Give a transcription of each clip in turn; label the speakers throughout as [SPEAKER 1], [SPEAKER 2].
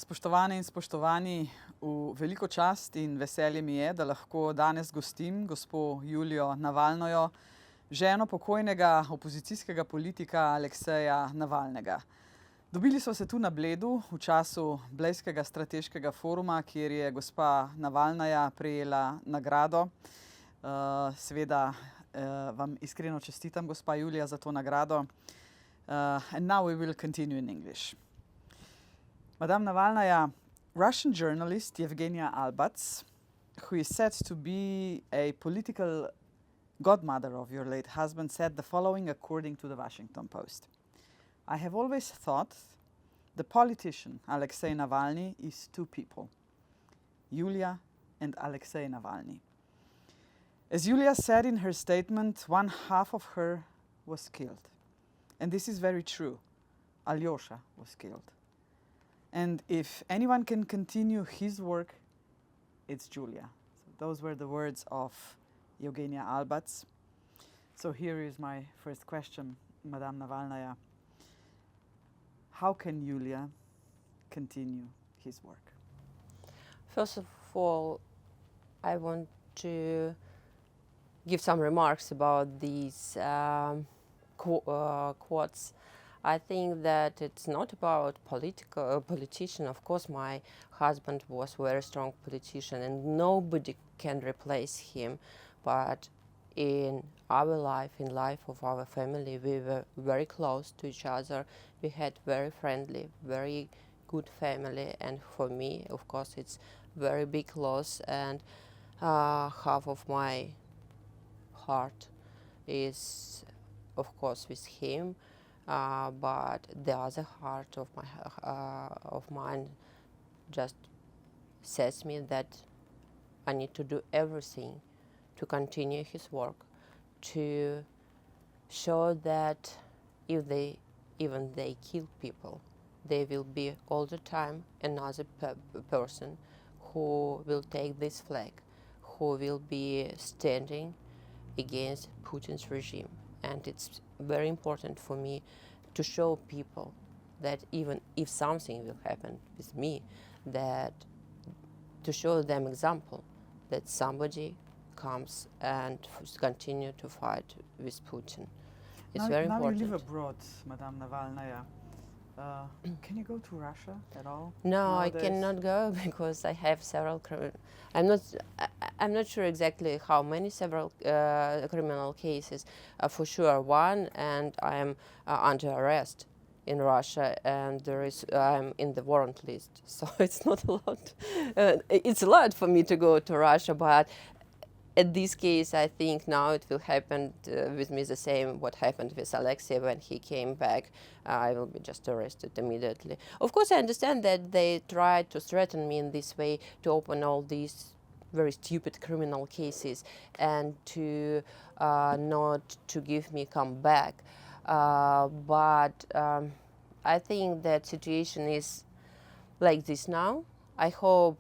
[SPEAKER 1] Spoštovane in spoštovani, v veliko čast in veselje mi je, da lahko danes gostim gospo Julijo Navalnojo, ženo pokojnega opozicijskega politika Alekseja Navalnega. Dobili so se tu na Bledu v času Blejskega strateškega foruma, kjer je gospa Navalnaja prejela nagrado. Seveda vam iskreno čestitam, gospa Julija, za to nagrado. And now we will continue in English. Madame Navalnaya, Russian journalist Yevgenia Albats, who is said to be a political godmother of your late husband, said the following according to the Washington Post. I have always thought the politician Alekseja Navalny is two people, Julija and Alekseja Navalny. As Julija said in her statement, one half of her was killed. And this is very true. Alyosha was killed. And if anyone can continue his work, it's Julija. So those were the words of Yevgenia Albats. So here is my first question, Madame Navalnaya. How can Julija continue his work?
[SPEAKER 2] First of all, I want to give some remarks about these quotes. I think that it's not about politician. Of course, my husband was a very strong politician and nobody can replace him. But in our life, in life of our family, we were very close to each other. We had very friendly, very good family. And for me, of course, it's very big loss. And half of my heart is, of course, with him. But the other heart of mine just says me that I need to do everything to continue his work, to show that if even they kill people, there will be all the time another person who will take this flag, who will be standing against Putin's regime. And it's very important for me to show people that even if something will happen with me, that to show them example that somebody comes and continue to fight with Putin. It's very important.
[SPEAKER 1] Now you live abroad, Madame Navalnaya. Can you go to Russia at all?
[SPEAKER 2] No,
[SPEAKER 1] nowadays?
[SPEAKER 2] I cannot go because I have several. I'm not sure exactly how many several criminal cases. For sure, one, and I am under arrest in Russia, and I'm in the warrant list. So it's not a lot. It's a lot for me to go to Russia, but at this case, I think now it will happen with me the same what happened with Alexei when he came back. I will be just arrested immediately. Of course, I understand that they tried to threaten me in this way to open all these very stupid criminal cases and to not to give me come back. But I think that situation is like this now. I hope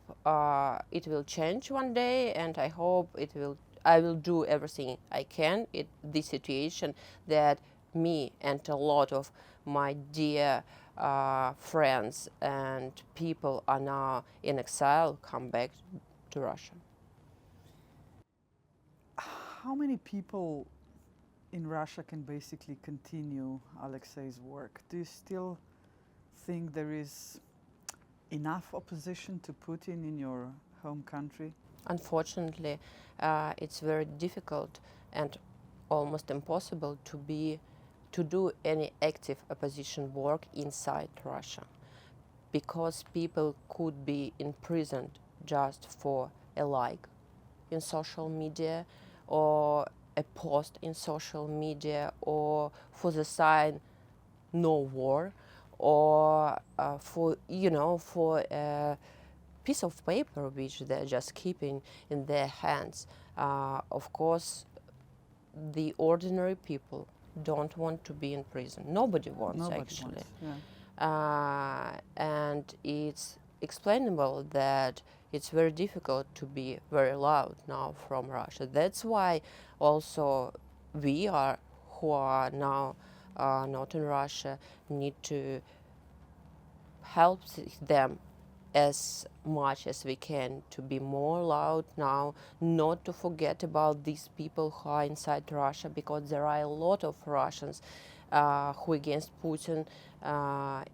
[SPEAKER 2] it will change one day, and I hope I will do everything I can in this situation that me and a lot of my dear friends and people are now in exile come back to Russia.
[SPEAKER 1] How many people in Russia can basically continue Alexei's work? Do you still think there is enough opposition to Putin in your home country?
[SPEAKER 2] Unfortunately, it's very difficult and almost impossible to do any active opposition work inside Russia, because people could be imprisoned just for a like in social media, or a post in social media, or for the sign "No War," or for a piece of paper which they're just keeping in their hands. Of course, the ordinary people don't want to be in prison. Nobody wants, actually. Yeah. And it's explainable that it's very difficult to be very loud now from Russia. That's why also we who are now not in Russia need to help them as much as we can to be more loud now, not to forget about these people who are inside Russia, because there are a lot of Russians who against Putin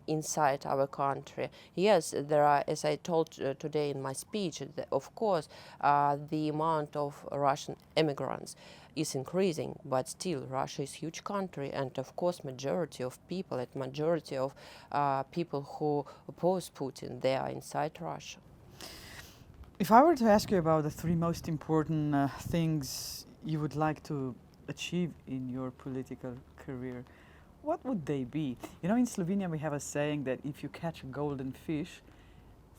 [SPEAKER 2] inside our country. Yes, there are, as I told today in my speech, of course, the amount of Russian immigrants is increasing, but still Russia is a huge country, and of course majority of people people who oppose Putin, they are inside Russia.
[SPEAKER 1] If I were to ask you about the three most important things you would like to achieve in your political career, what would they be? You know, in Slovenia we have a saying that if you catch a golden fish,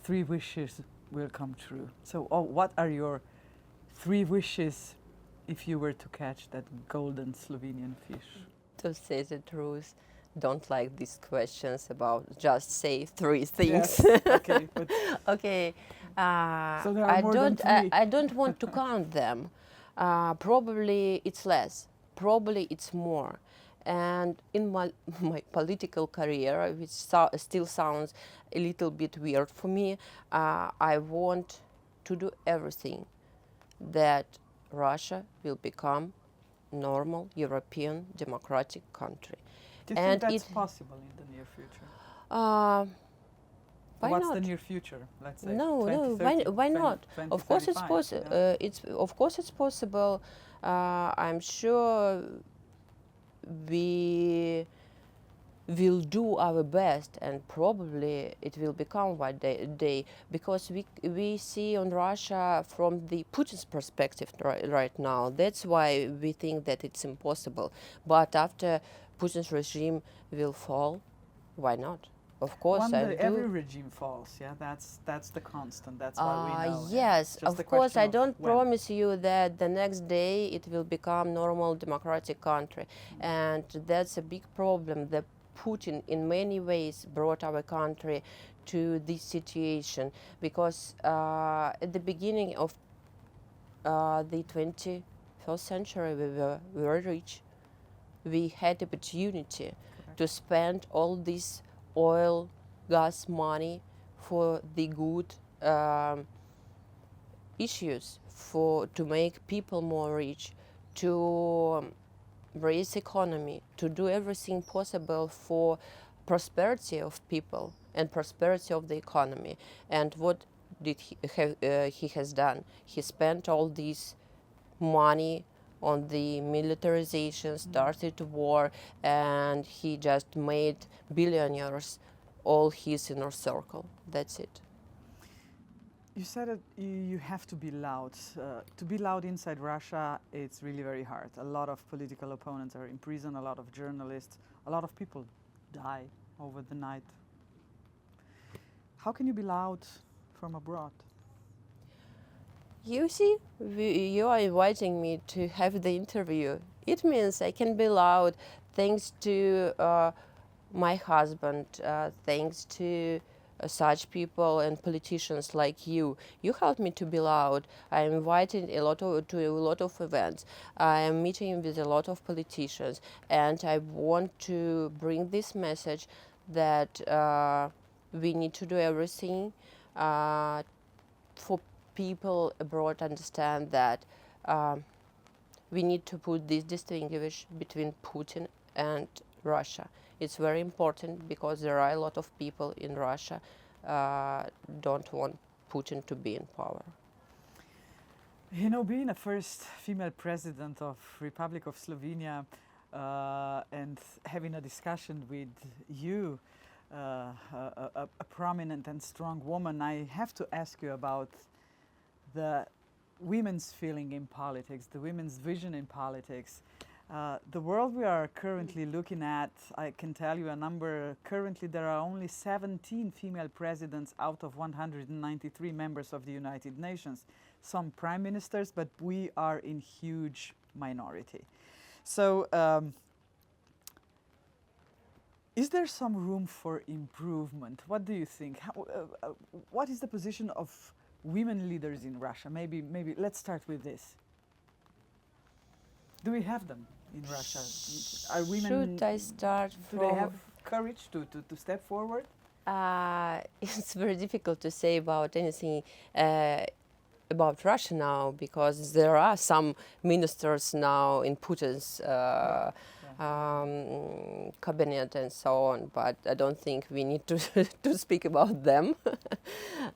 [SPEAKER 1] 3 wishes will come true. So what are your 3 wishes if you were to catch that golden Slovenian fish?
[SPEAKER 2] To say the truth, don't like these questions about just say 3 things.
[SPEAKER 1] Yes. Okay. But
[SPEAKER 2] okay.
[SPEAKER 1] So there are more than 3.
[SPEAKER 2] I don't want to count them. Probably it's less. Probably it's more. And in my political career, which still sounds a little bit weird for me, I want to do everything that Russia will become normal European democratic country.
[SPEAKER 1] Do you think that's possible in the near future?
[SPEAKER 2] Why
[SPEAKER 1] What's
[SPEAKER 2] not?
[SPEAKER 1] the near future? Let's say
[SPEAKER 2] No,
[SPEAKER 1] 2030,
[SPEAKER 2] why not?
[SPEAKER 1] 20,
[SPEAKER 2] Of course it's
[SPEAKER 1] 2035,
[SPEAKER 2] possible.
[SPEAKER 1] yeah.
[SPEAKER 2] Of course it's possible. I'm sure we will do our best, and probably it will become one day, because we see on Russia from the Putin's perspective right now. That's why we think that it's impossible. But after Putin's regime will fall, why not? Of course,
[SPEAKER 1] One day
[SPEAKER 2] I do.
[SPEAKER 1] every regime falls. Yeah, that's the constant. That's why we know.
[SPEAKER 2] Yes,
[SPEAKER 1] Just a
[SPEAKER 2] of course.
[SPEAKER 1] question
[SPEAKER 2] I
[SPEAKER 1] of
[SPEAKER 2] don't
[SPEAKER 1] when.
[SPEAKER 2] promise you that the next day it will become normal democratic country, and that's a big problem. That Putin, in many ways, brought our country to this situation, because at the beginning of the 21st century, we were very rich. We had opportunity to spend all this oil, gas money for the good issues, to make people more rich, to raise economy, to do everything possible for prosperity of people and prosperity of the economy. And what did he has done? He spent all this money on the militarization, started war, and he just made billionaires all his inner circle. That's it.
[SPEAKER 1] You said that you have to be loud. To be loud inside Russia, it's really very hard. A lot of political opponents are in prison, a lot of journalists, a lot of people die over the night. How can you be loud from abroad?
[SPEAKER 2] You see, you are inviting me to have the interview. It means I can be loud thanks to my husband, thanks to such people and politicians like you. You helped me to be loud. I am invited to a lot of events. I am meeting with a lot of politicians, and I want to bring this message that we need to do everything for people abroad understand that we need to put this distinguish between Putin and Russia. It's very important, because there are a lot of people in Russia don't want Putin to be in power.
[SPEAKER 1] You know, being a first female president of Republic of Slovenia and having a discussion with you, a prominent and strong woman, I have to ask you about the women's feeling in politics, the women's vision in politics. The world we are currently looking at, I can tell you a number. Currently there are only 17 female presidents out of 193 members of the United Nations. Some prime ministers, but we are in huge minority. So is there some room for improvement? What do you think? What is the position of women leaders in Russia? Maybe let's start with this. Do we have them in Russia? Are women?
[SPEAKER 2] Should I start
[SPEAKER 1] Do
[SPEAKER 2] from?
[SPEAKER 1] they have courage to step forward?
[SPEAKER 2] It's very difficult to say about anything about Russia now, because there are some ministers now in Putin's cabinet and so on, but I don't think we need to to speak about them.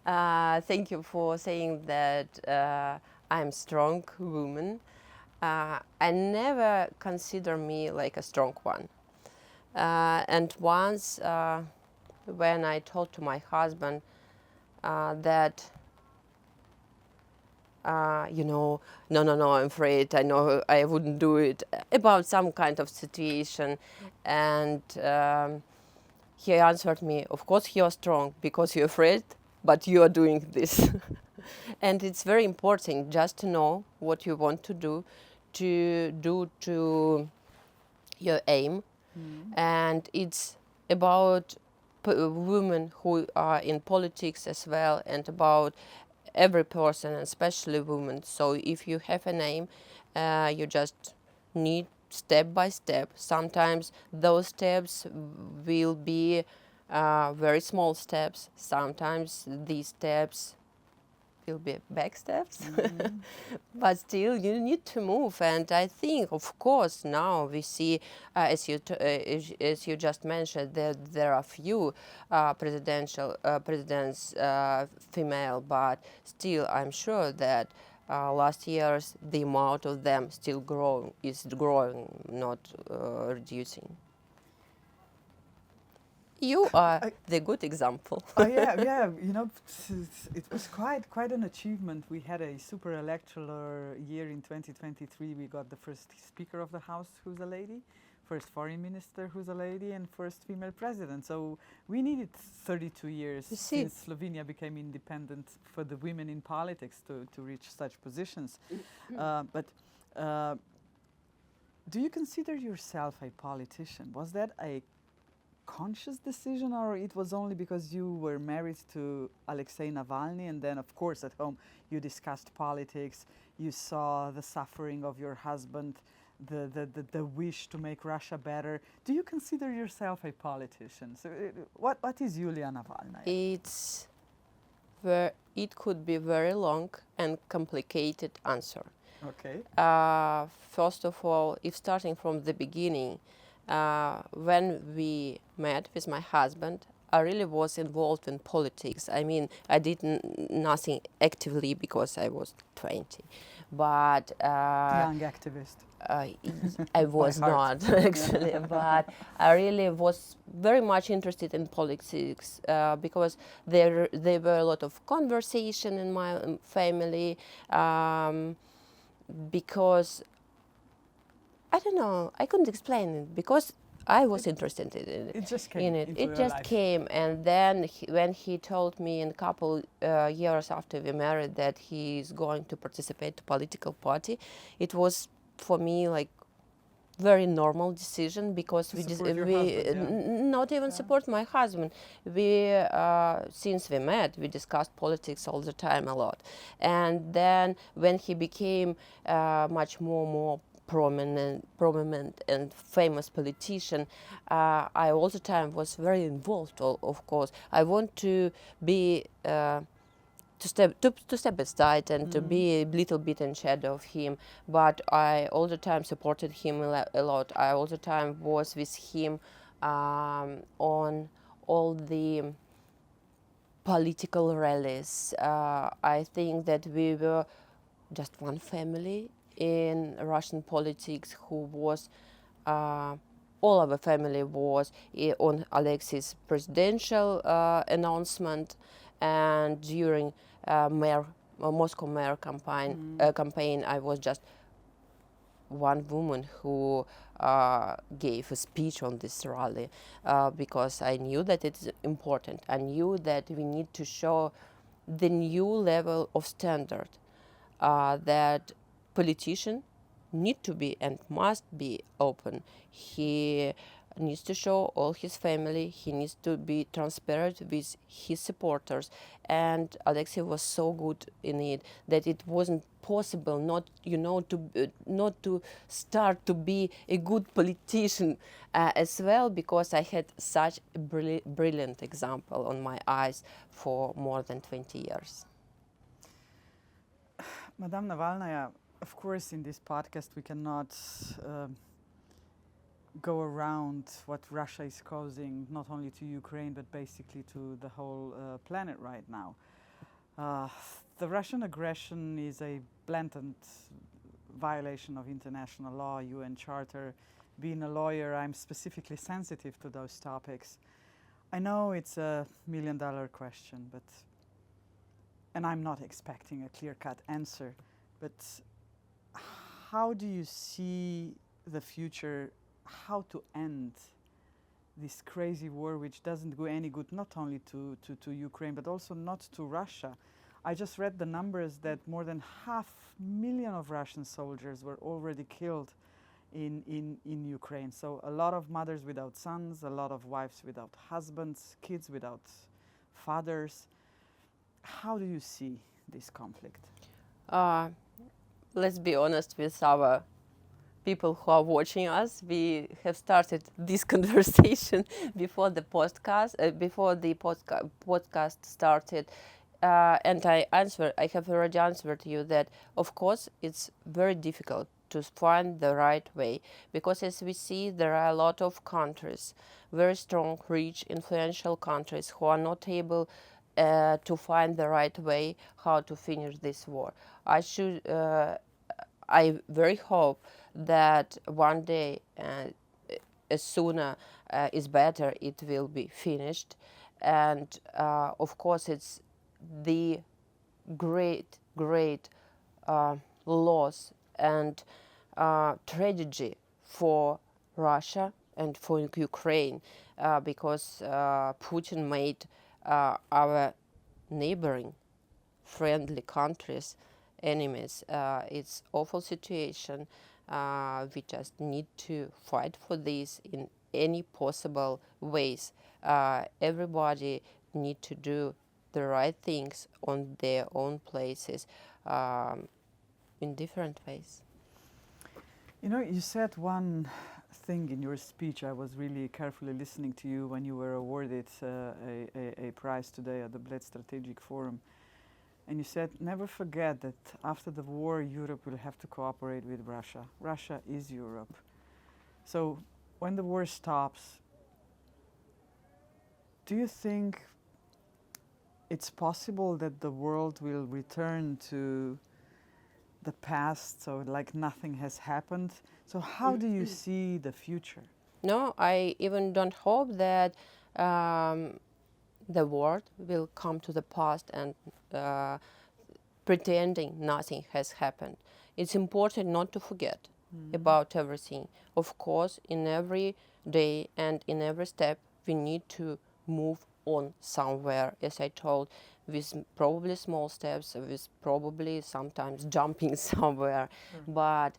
[SPEAKER 2] Thank you for saying that I'm a strong woman. I never consider me like a strong one. And once when I told to my husband that no, I'm afraid, I know I wouldn't do it, about some kind of situation. And he answered me, of course you're strong because you're afraid, but you are doing this. And it's very important just to know what you want to do to your aim. And it's about women who are in politics as well, and about every person, and especially women. So if you have an aim, you just need step by step. Sometimes those steps will be very small steps. Sometimes these steps will be back steps. But still you need to move. And I think, of course, now we see, as you just mentioned, that there are few presidents female, but still I'm sure that last years the amount of them still is growing, not reducing. You are the good example.
[SPEAKER 1] Yeah. It was quite an achievement. We had a super electoral year in 2023. We got the first Speaker of the House who's a lady, first Foreign Minister who's a lady, and first female president. So we needed 32 years since Slovenia became independent for the women in politics to reach such positions. But do you consider yourself a politician? Was that a conscious decision, or it was only because you were married to Alekseja Navalny, and then of course at home you discussed politics, you saw the suffering of your husband, the wish to make Russia better? Do you consider yourself a politician? So what is Julija Navalna?
[SPEAKER 2] It could be very long and complicated answer.
[SPEAKER 1] Okay.
[SPEAKER 2] First of all, if starting from the beginning, when we met with my husband, I really was involved in politics. I mean, I did nothing actively because I was 20, but
[SPEAKER 1] young activist.
[SPEAKER 2] I was not actually, but I really was very much interested in politics because there were a lot of conversation in my family, because I don't know, I couldn't explain it, because I was interested in it.
[SPEAKER 1] It just came.
[SPEAKER 2] It just came, and then when he told me in a couple years after we married that he is going to participate to political party, it was for me like very normal decision, because not even support my husband. We since we met, we discussed politics all the time a lot, and then when he became much more prominent and famous politician, I all the time was very involved. Of course, I want to be to step aside and to be a little bit in shadow of him, but I all the time supported him a lot. I all the time was with him on all the political rallies. I think that we were just one family in Russian politics who was, all of the family was on Alexei's presidential announcement, and during Moscow mayor campaign, I was just one woman who gave a speech on this rally, because I knew that it's important. I knew that we need to show the new level of standard, that politicians need to be and must be open. He needs to show all his family. He needs to be transparent with his supporters. And Alekseya was so good in it that it wasn't possible not to start to be a good politician as well, because I had such a brilliant example on my eyes for more than 20 years.
[SPEAKER 1] Madame Navalnaya, of course, in this podcast we cannot go around what Russia is causing, not only to Ukraine, but basically to the whole planet right now. The Russian aggression is a blatant violation of international law, UN Charter. Being a lawyer, I'm specifically sensitive to those topics. I know it's a million-dollar question, and I'm not expecting a clear-cut answer, but how do you see the future, how to end this crazy war which doesn't do any good not only to Ukraine but also not to Russia? I just read the numbers that more than 500,000 of Russian soldiers were already killed in Ukraine. So a lot of mothers without sons, a lot of wives without husbands, kids without fathers. How do you see this conflict?
[SPEAKER 2] Let's be honest with our people who are watching us. We have started this conversation before the podcast, podcast started, and I have already answered you that, of course, it's very difficult to find the right way, because as we see, there are a lot of countries, very strong, rich, influential countries, who are not able to find the right way how to finish this war. I very hope that one day, as sooner is better, it will be finished. And of course, it's the great loss and tragedy for Russia and for Ukraine, because Putin made our neighboring friendly countries enemies. It's awful situation. We just need to fight for this in any possible ways. Everybody need to do the right things on their own places, in different ways.
[SPEAKER 1] You know, you said one thing in your speech. I was really carefully listening to you when you were awarded a prize today at the Bled Strategic Forum. And you said, never forget that after the war, Europe will have to cooperate with Russia. Russia is Europe. So when the war stops, do you think it's possible that the world will return to the past, so like nothing has happened? So how do you see the future?
[SPEAKER 2] No, I even don't hope that the world will come to the past and pretending nothing has happened. It's important not to forget about everything. Of course, in every day and in every step, we need to move on somewhere, as I told, with probably small steps, with probably sometimes jumping somewhere. But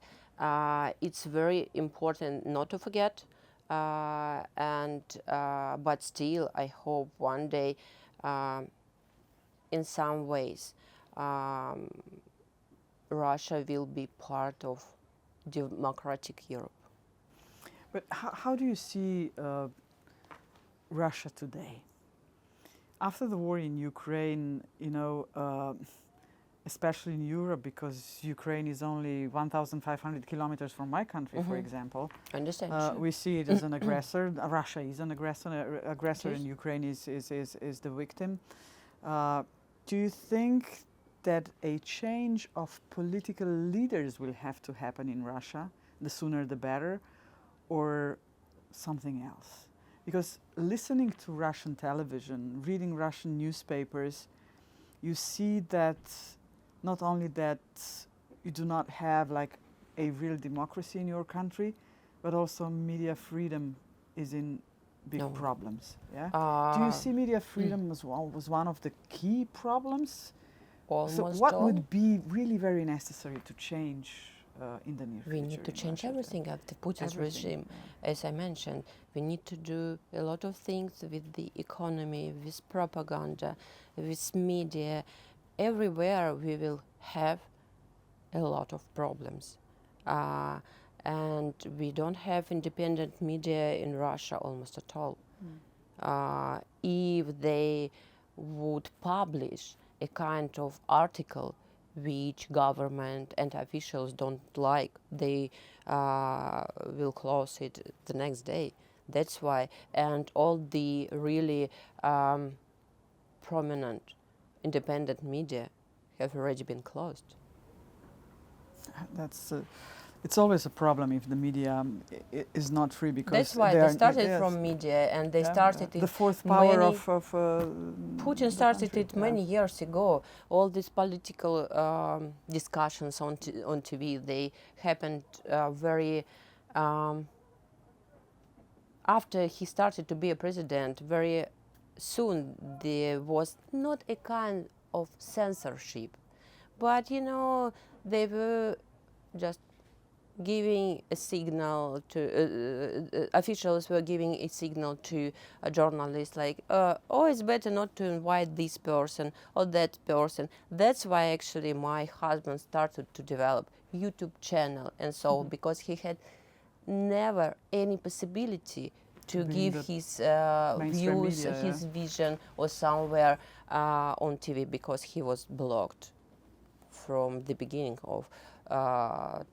[SPEAKER 2] it's very important not to forget. But still, I hope one day, in some ways, Russia will be part of democratic Europe.
[SPEAKER 1] But how do you see Russia today? After the war in Ukraine, you know, especially in Europe, because Ukraine is only 1,500 kilometers from my country, for example.
[SPEAKER 2] I understand.
[SPEAKER 1] We see it as an aggressor. Russia is an aggressor, and Ukraine is the victim. Do you think that a change of political leaders will have to happen in Russia? The sooner the better, or something else? Because listening to Russian television, reading Russian newspapers, you see that not only that you do not have like a real democracy in your country, but also media freedom is in big problems. Yeah. Do you see media freedom as one of the key problems?
[SPEAKER 2] Almost
[SPEAKER 1] so what would be really very necessary to change in the near future?
[SPEAKER 2] We need to change everything after Putin's regime. As I mentioned, we need to do a lot of things with the economy, with propaganda, with media. Everywhere we will have a lot of problems. And we don't have independent media in Russia almost at all. If they would publish a kind of article which government and officials don't like, they will close it the next day. That's why. And all the really prominent independent media have already been closed.
[SPEAKER 1] That's it's always a problem if the media is not free, because
[SPEAKER 2] that's why they started from media, and they started
[SPEAKER 1] the fourth power of
[SPEAKER 2] Putin started it many years ago. All these political discussions on TV, they happened very after he started to be a president. Very soon there was not a kind of censorship, but you know, they were just giving a signal to officials were giving a signal to a journalist, like, oh, it's better not to invite this person or that person. That's why actually my husband started to develop YouTube channel and so, because he had never any possibility to give his views,
[SPEAKER 1] media,
[SPEAKER 2] his vision, or somewhere on TV, because he was blocked from the beginning of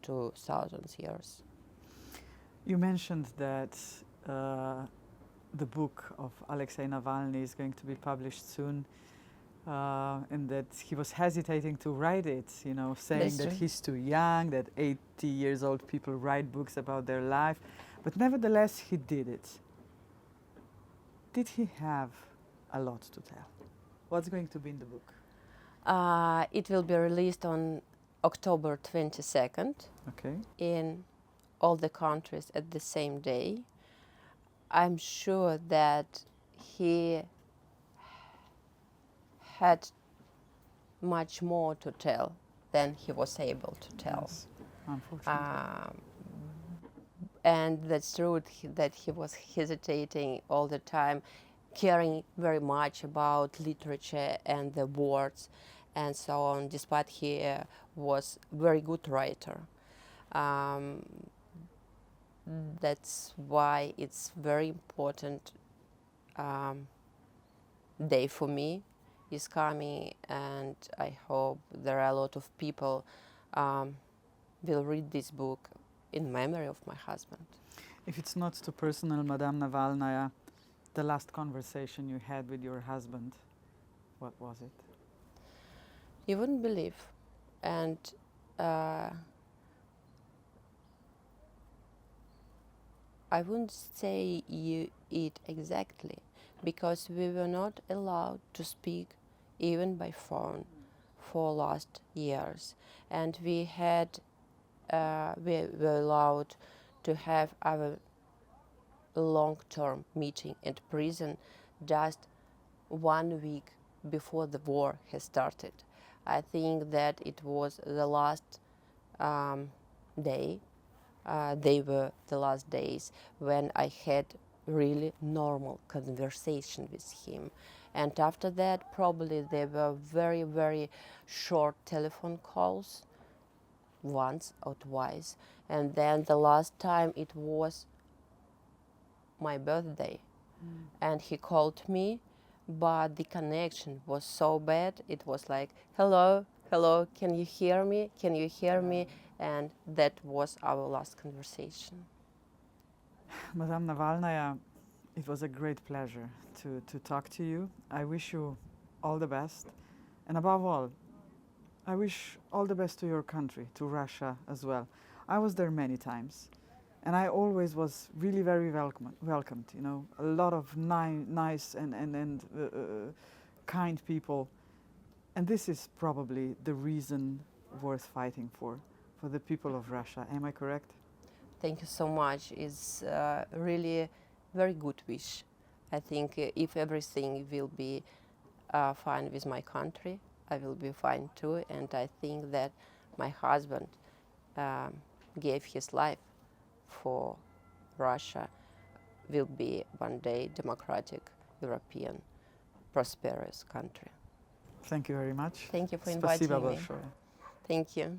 [SPEAKER 2] 2000 years.
[SPEAKER 1] You mentioned that the book of Alekseja Navalny is going to be published soon, and that he was hesitating to write it, you know, saying that he's too young, that 80 years old people write books about their life, but nevertheless he did it. Did he have a lot to tell? What's going to be in the book?
[SPEAKER 2] It will be released on October 22nd in all the countries at the same day. I'm sure that he had much more to tell than he was able to tell.
[SPEAKER 1] Yes, unfortunately.
[SPEAKER 2] And that's true that he was hesitating all the time, caring very much about literature and the words and so on, despite he was a very good writer. That's why it's very important day for me is coming, and I hope there are a lot of people will read this book in memory of my husband.
[SPEAKER 1] If it's not too personal, Madame Navalnaya, the last conversation you had with your husband, what was it?
[SPEAKER 2] You wouldn't believe, and I wouldn't say it exactly, because we were not allowed to speak even by phone for last years, and we were allowed to have our long-term meeting at prison just 1 week before the war has started. I think that it was the last day. They were the last days when I had really normal conversation with him. And after that, probably there were very, very short telephone calls, once or twice. And then the last time it was my birthday. And he called me, but the connection was so bad. It was like, hello, hello, can you hear me? Can you hear me? And that was our last conversation.
[SPEAKER 1] Madame Navalnaya, it was a great pleasure to talk to you. I wish you all the best. And above all, I wish all the best to your country, to Russia as well. I was there many times, and I always was really very welcomed. You know, a lot of nice and kind people. And this is probably the reason worth fighting for the people of Russia. Am I correct?
[SPEAKER 2] Thank you so much. It's really a very good wish. I think if everything will be fine with my country, I will be fine too. And I think that my husband gave his life for Russia will be one day democratic, European, prosperous country.
[SPEAKER 1] Thank you very much.
[SPEAKER 2] Thank you for
[SPEAKER 1] Спасибо
[SPEAKER 2] inviting me.
[SPEAKER 1] большое.
[SPEAKER 2] Thank you.